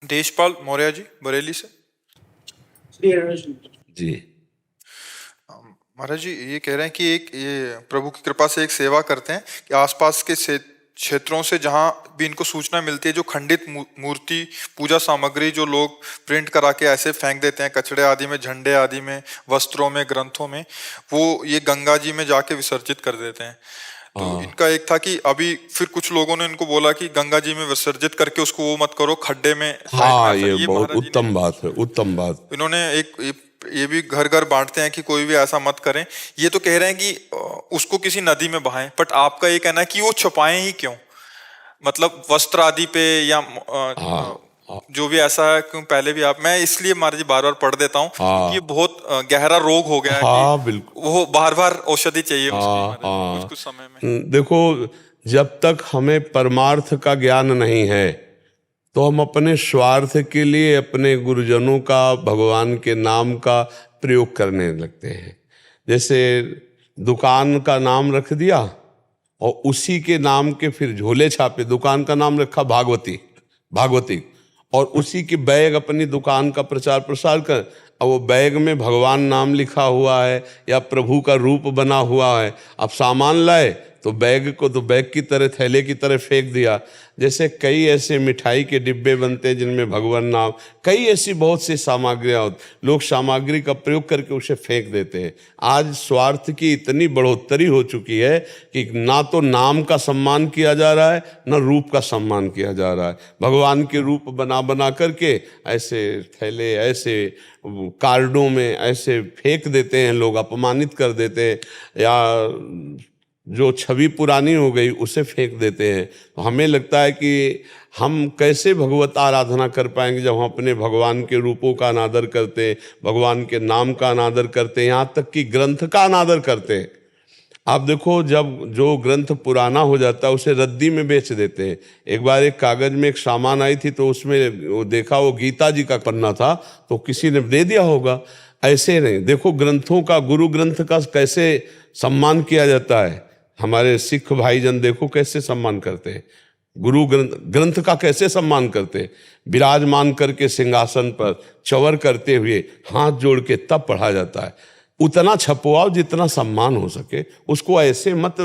देशपाल मौर्य जी, बरेली से। जी। महाराज जी ये कह रहे हैं कि एक ये प्रभु की कृपा से एक सेवा करते हैं कि आसपास के क्षेत्रों से जहां भी इनको सूचना मिलती है, जो खंडित मूर्ति पूजा सामग्री जो लोग प्रिंट करा के ऐसे फेंक देते हैं कचड़े आदि में, झंडे आदि में, वस्त्रों में, ग्रंथों में, वो ये गंगा जी में जाके विसर्जित कर देते हैं। तो इनका एक था कि अभी फिर कुछ लोगों ने इनको बोला कि गंगा जी में विसर्जित करके उसको वो मत करो, खड्डे में साइड में हाँ, ऐसा। ये बहुत महाराज जी उत्तम ने बात है, उत्तम बात। इन्होंने ये भी घर घर बांटते हैं कि कोई भी ऐसा मत करें। ये तो कह रहे हैं कि उसको किसी नदी में बहाएं, बट आपका ये कहना है कि वो छुपाएं ही क्यों, मतलब वस्त्र आदि पे या हाँ, जो भी ऐसा है। क्यों पहले भी आप, मैं इसलिए महाराज जी बार बार पढ़ देता हूँ क्योंकि ये बहुत गहरा रोग हो गया है कि हाँ, बिल्कुल। वो बार बार औषधि चाहिए उसकी हाँ, महाराज हाँ। कुछ कुछ समय में। देखो, जब तक हमें परमार्थ का ज्ञान नहीं है तो हम अपने स्वार्थ के लिए अपने गुरुजनों का, भगवान के नाम का प्रयोग करने लगते हैं। जैसे दुकान का नाम रख दिया और उसी के नाम के फिर झोले छापे। दुकान का नाम रखा भागवती, भागवती, और उसी के बैग अपनी दुकान का प्रचार प्रसार कर। अब वो बैग में भगवान नाम लिखा हुआ है या प्रभु का रूप बना हुआ है। अब सामान लाए तो बैग को तो बैग की तरह, थैले की तरह फेंक दिया। जैसे कई ऐसे मिठाई के डिब्बे बनते हैं जिनमें भगवान नाम, कई ऐसी बहुत सी सामग्रियाँ होती, लोग सामग्री का प्रयोग करके उसे फेंक देते हैं। आज स्वार्थ की इतनी बढ़ोतरी हो चुकी है कि ना तो नाम का सम्मान किया जा रहा है, ना रूप का सम्मान किया जा रहा है। भगवान के रूप बना बना करके ऐसे थैले, ऐसे कार्डों में ऐसे फेंक देते हैं लोग, अपमानित कर देते हैं, या जो छवि पुरानी हो गई उसे फेंक देते हैं। तो हमें लगता है कि हम कैसे भगवत आराधना कर पाएंगे जब हम अपने भगवान के रूपों का अनादर करते हैं, भगवान के नाम का अनादर करते हैं, यहाँ तक कि ग्रंथ का अनादर करते हैं। आप देखो, जब जो ग्रंथ पुराना हो जाता है उसे रद्दी में बेच देते हैं। एक बार एक कागज में एक सामान आई थी तो उसमें वो देखा, वो गीता जी का पन्ना था, तो किसी ने दे दिया होगा। ऐसे नहीं, देखो ग्रंथों का, गुरु ग्रंथ का कैसे सम्मान किया जाता है। हमारे सिख भाईजन देखो कैसे सम्मान करते हैं, गुरु ग्रंथ का कैसे सम्मान करते हैं। विराजमान करके सिंहासन पर चवर करते हुए हाथ जोड़ के तब पढ़ा जाता है। उतना छपवाओ जितना सम्मान हो सके, उसको ऐसे मत।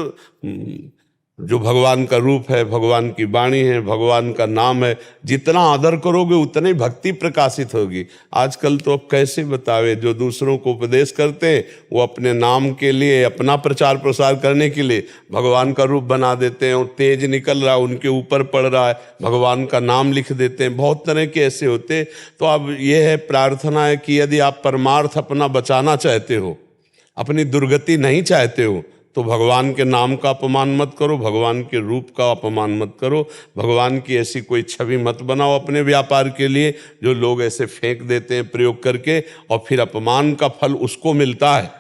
जो भगवान का रूप है, भगवान की वाणी है, भगवान का नाम है, जितना आदर करोगे उतनी भक्ति प्रकाशित होगी। आजकल तो अब कैसे बतावे, जो दूसरों को उपदेश करते हैं वो अपने नाम के लिए, अपना प्रचार प्रसार करने के लिए भगवान का रूप बना देते हैं, और तेज निकल रहा है उनके ऊपर पड़ रहा है, भगवान का नाम लिख देते हैं। बहुत तरह के ऐसे होते। तो अब ये है, प्रार्थना है कि यदि आप परमार्थ अपना बचाना चाहते हो, अपनी दुर्गति नहीं चाहते हो, तो भगवान के नाम का अपमान मत करो, भगवान के रूप का अपमान मत करो, भगवान की ऐसी कोई छवि मत बनाओ अपने व्यापार के लिए जो लोग ऐसे फेंक देते हैं प्रयोग करके, और फिर अपमान का फल उसको मिलता है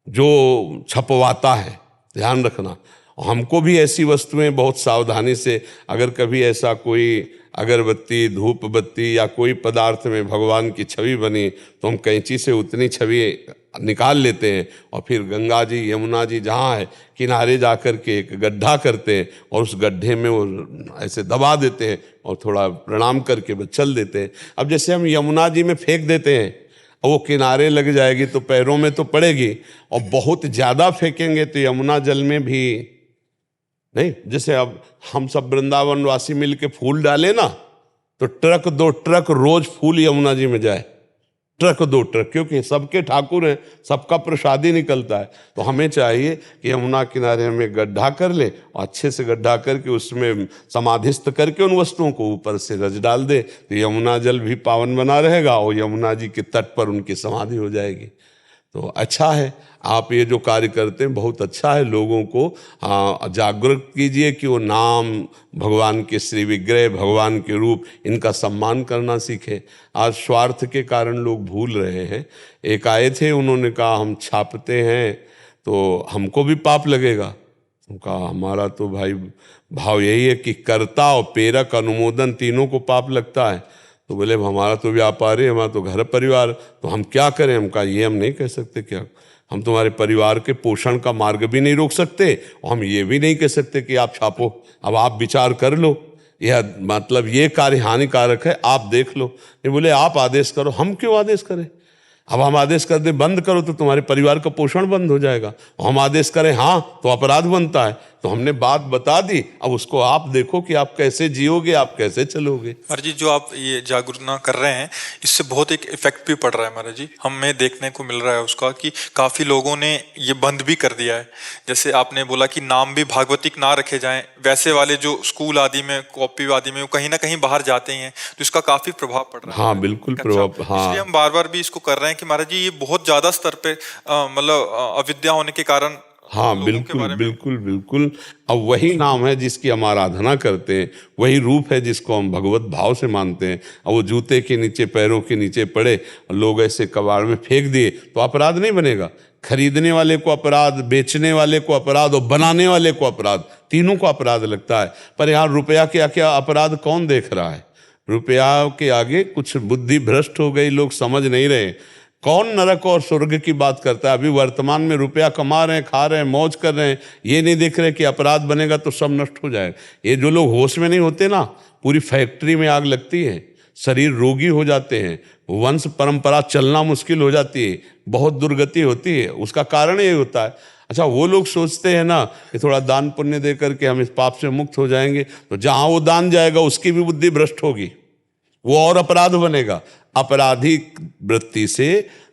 जो छपवाता है। ध्यान रखना। हमको भी ऐसी वस्तुएं बहुत सावधानी से, अगर कभी ऐसा कोई अगरबत्ती, धूप बत्ती या कोई पदार्थ में भगवान की छवि बनी तो हम कैंची से उतनी छवि निकाल लेते हैं, और फिर गंगा जी, यमुना जी जहाँ है किनारे जा कर के एक गड्ढा करते हैं और उस गड्ढे में वो ऐसे दबा देते हैं और थोड़ा प्रणाम करके बस चल देते हैं। अब जैसे हम यमुना जी में फेंक देते हैं और वो किनारे लग जाएगी तो पैरों में तो पड़ेगी, और बहुत ज़्यादा फेंकेंगे तो यमुना जल में भी नहीं। जैसे अब हम सब वृंदावन वासी मिल के फूल डाले ना, तो ट्रक 2 ट्रक रोज फूल यमुना जी में जाए, ट्रक 2 ट्रक, क्योंकि सबके ठाकुर हैं, सबका प्रसादी निकलता है। तो हमें चाहिए कि यमुना किनारे हमें गड्ढा कर ले और अच्छे से गड्ढा करके उसमें समाधिस्थ करके उन वस्तुओं को ऊपर से रच डाल दे, तो यमुना जल भी पावन बना रहेगा और यमुना जी के तट पर उनकी समाधि हो जाएगी। तो अच्छा है, आप ये जो कार्य करते हैं बहुत अच्छा है। लोगों को जागरूक कीजिए कि वो नाम, भगवान के श्री विग्रह, भगवान के रूप, इनका सम्मान करना सीखें। आज स्वार्थ के कारण लोग भूल रहे हैं। एक आए थे, उन्होंने कहा हम छापते हैं तो हमको भी पाप लगेगा। कहा हमारा तो भाई भाव यही है कि कर्ता और प्रेरक अनुमोदन तीनों को पाप लगता है। तो बोले हमारा तो व्यापार है, हमारा तो घर परिवार, तो हम क्या करें। हम कहा ये हम नहीं कह सकते, क्या हम तुम्हारे परिवार के पोषण का मार्ग भी नहीं रोक सकते और हम ये भी नहीं कह सकते कि आप छापो। अब आप विचार कर लो, यह मतलब ये कार्य हानिकारक है, आप देख लो। ये बोले आप आदेश करो। हम क्यों आदेश करें? अब हम आदेश कर दे बंद करो तो तुम्हारे परिवार का पोषण बंद हो जाएगा। हम आदेश करें हाँ तो अपराध बनता है। तो हमने बात बता दी, अब उसको आप देखो कि आप कैसे जियोगे, आप कैसे चलोगे। महाराज जी, जो आप ये जागरूकता कर रहे हैं, इससे बहुत एक इफेक्ट भी पड़ रहा है महाराज जी। हमें देखने को मिल रहा है उसका कि काफी लोगों ने ये बंद भी कर दिया है। जैसे आपने बोला कि नाम भी भागवतिक ना रखे जाएं, वैसे वाले जो स्कूल आदि में, कॉपी आदि में, वो कहीं ना कहीं बाहर जाते हैं, तो इसका काफी प्रभाव पड़ रहा है। हाँ बिल्कुल प्रभाव। हाँ इसलिए हम बार बार भी इसको कर रहे हैं कि महाराज जी ये बहुत ज्यादा स्तर पे मतलब अविद्या होने के कारण हाँ लोगों के बिल्कुल बारे में। बिल्कुल बिल्कुल। अब वही नाम है जिसकी हम आराधना करते हैं, वही रूप है जिसको हम भगवत भाव से मानते हैं। अब वो जूते के नीचे, पैरों के नीचे पड़े, लोग ऐसे कबाड़ में फेंक दिए तो अपराध नहीं बनेगा। खरीदने वाले को अपराध, बेचने वाले को अपराध और बनाने वाले को अपराध, तीनों को अपराध लगता है। पर यहाँ रुपया क्या क्या अपराध कौन देख रहा है? रुपया के आगे कुछ बुद्धि भ्रष्ट हो गई, लोग समझ नहीं रहे। कौन नरक और स्वर्ग की बात करता है? अभी वर्तमान में रुपया कमा रहे हैं, खा रहे हैं, मौज कर रहे हैं, ये नहीं देख रहे कि अपराध बनेगा तो सब नष्ट हो जाएगा। ये जो लोग होश में नहीं होते ना, पूरी फैक्ट्री में आग लगती है, शरीर रोगी हो जाते हैं, वंश परंपरा चलना मुश्किल हो जाती है, बहुत दुर्गति होती है। उसका कारण ये होता है। अच्छा, वो लोग सोचते हैं ना कि थोड़ा दान पुण्य दे करके हम इस पाप से मुक्त हो जाएंगे, तो जहाँ वो दान जाएगा उसकी भी बुद्धि भ्रष्ट होगी, वो और अपराध बनेगा। अपराधी वृत्ति से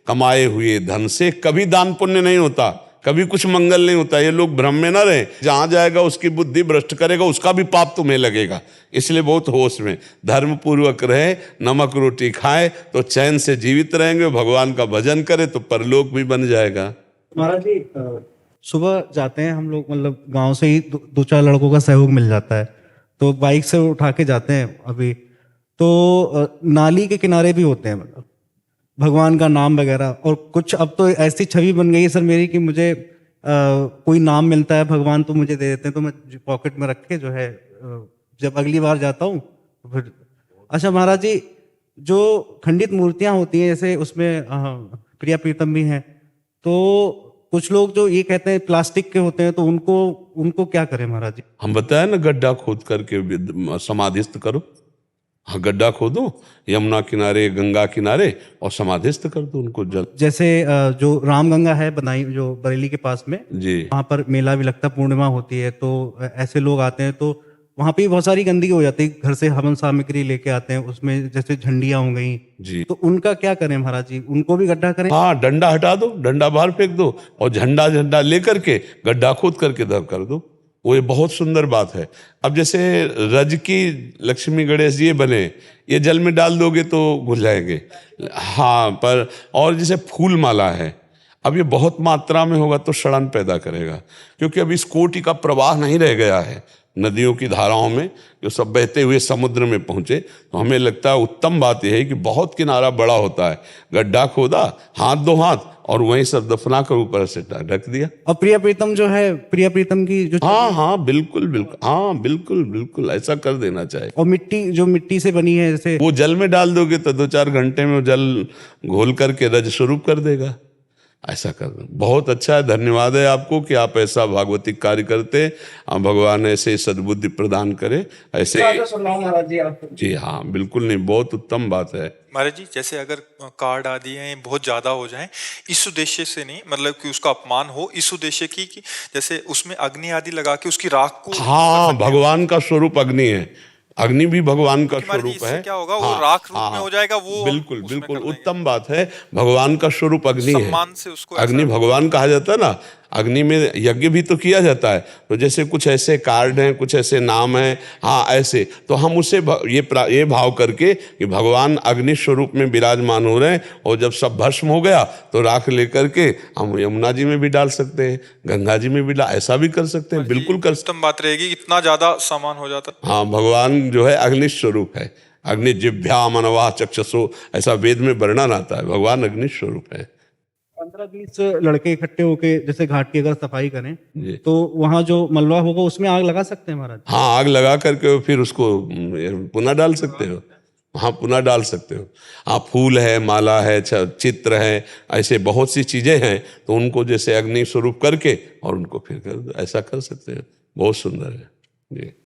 कमाए हुए धन से कभी दान पुण्य नहीं होता, कभी कुछ मंगल नहीं होता। ये लोग भ्रम में ना रहे, जहां जाएगा उसकी बुद्धि भ्रष्ट करेगा, उसका भी पाप तुम्हें लगेगा। इसलिए बहुत होश में धर्म पूर्वक रहे, नमक रोटी खाए तो चैन से जीवित रहेंगे, भगवान का भजन करे तो परलोक भी बन जाएगा। महाराज जी, सुबह जाते हैं हम लोग, मतलब गांव से ही दो चार लड़कों का सहयोग मिल जाता है, तो बाइक से उठा के जाते हैं। अभी तो नाली के किनारे भी होते हैं, मतलब भगवान का नाम वगैरह। और कुछ अब तो ऐसी छवि बन गई है सर मेरी कि मुझे कोई नाम मिलता है भगवान तो मुझे दे देते हैं, तो मैं पॉकेट में रख के जो है जब अगली बार जाता हूँ तो फिर। अच्छा महाराज जी, जो खंडित मूर्तियाँ होती हैं, जैसे उसमें प्रिया प्रीतम भी हैं, तो कुछ लोग जो ये कहते हैं प्लास्टिक के होते हैं, तो उनको क्या करें महाराज जी? हम बताया ना, गड्ढा खोद करके समाधिस्थ करो। हाँ, गड्ढा खोदो यमुना किनारे, गंगा किनारे, और समाधिस्थ कर दो उनको जल। जैसे जो रामगंगा है बनाई, जो बरेली के पास में जी, वहाँ पर मेला भी लगता है, पूर्णिमा होती है, तो ऐसे लोग आते हैं, तो वहाँ पे बहुत सारी गंदगी हो जाती है। घर से हवन सामग्री लेके आते हैं, उसमें जैसे झंडियाँ हो गई, जी। तो उनका क्या करें महाराज जी? उनको भी गड्ढा करें? हाँ, डंडा हटा दो, डंडा बाहर फेंक दो, और झंडा लेकर के गड्ढा खोद करके दब कर दो। वो ये बहुत सुंदर बात है। अब जैसे रज की लक्ष्मी गणेश जी बने, ये जल में डाल दोगे तो घुल जाएंगे। हाँ, पर और जैसे फूल माला है, अब ये बहुत मात्रा में होगा तो सड़न पैदा करेगा, क्योंकि अब इस कोटि का प्रवाह नहीं रह गया है नदियों की धाराओं में, जो सब बहते हुए समुद्र में पहुंचे। तो हमें लगता है उत्तम बात यह है कि बहुत किनारा बड़ा होता है, गड्ढा खोदा, हाथ दो हाथ, और वहीं सब दफना कर ऊपर से ढक दिया। और प्रिया प्रीतम जो है, प्रिया प्रीतम की जो, हाँ बिल्कुल बिल्कुल, हाँ बिल्कुल ऐसा कर देना चाहिए। और मिट्टी, जो मिट्टी से बनी है, जैसे वो जल में डाल दोगे तो 2-4 घंटे में वो जल घोल करके रज स्वरूप कर देगा। ऐसा कर दो, बहुत अच्छा है। धन्यवाद है आपको कि आप ऐसा भागवतिक कार्य करते हैं। भगवान ऐसे सद्बुद्धि प्रदान करे ऐसे। महाराज जी आप। जी हाँ, बिल्कुल नहीं, बहुत उत्तम बात है महाराज जी। जैसे अगर कार्ड आदि हैं बहुत ज्यादा हो जाएं, इस उद्देश्य से नहीं, मतलब कि उसका अपमान हो, इस उद्देश्य की कि जैसे उसमें अग्नि आदि लगा के उसकी राख को। हाँ, भगवान का स्वरूप अग्नि है, अग्नि भी भगवान का स्वरूप है। क्या होगा, हाँ, वो राख रूप हाँ, में हो जाएगा, वो बिल्कुल बिल्कुल उत्तम बात है। भगवान का स्वरूप अग्नि है, सम्मान से उसको अग्नि भगवान कहा जाता है ना। अग्नि में यज्ञ भी तो किया जाता है। तो जैसे कुछ ऐसे कार्ड हैं, कुछ ऐसे नाम हैं, हाँ ऐसे, तो हम उसे ये भाव करके कि भगवान अग्नि स्वरूप में विराजमान हो रहे हैं, और जब सब भस्म हो गया तो राख लेकर के हम यमुना जी में भी डाल सकते हैं, गंगा जी में भी ऐसा भी कर सकते हैं, बिल्कुल कर। उत्तम बात रहेगी, इतना ज्यादा सामान हो जाता। हाँ, भगवान जो है अग्नि स्वरूप है। अग्नि जिह्वा मनवा चक्षसो, ऐसा वेद में वर्णन आता है, भगवान अग्नि स्वरूप है। 15-20 लड़के इकट्ठे होके जैसे घाट की अगर सफाई करें, जी। तो वहाँ जो मलबा होगा उसमें आग लगा सकते हैं महाराज? हाँ, आग लगा करके फिर उसको पुनः डाल सकते हो। हाँ, पुनः डाल सकते हो। हाँ, फूल है, माला है, चित्र है, ऐसे बहुत सी चीजें हैं, तो उनको जैसे अग्नि स्वरूप करके और उनको फिर कर, ऐसा कर सकते हैं। बहुत सुंदर है जी।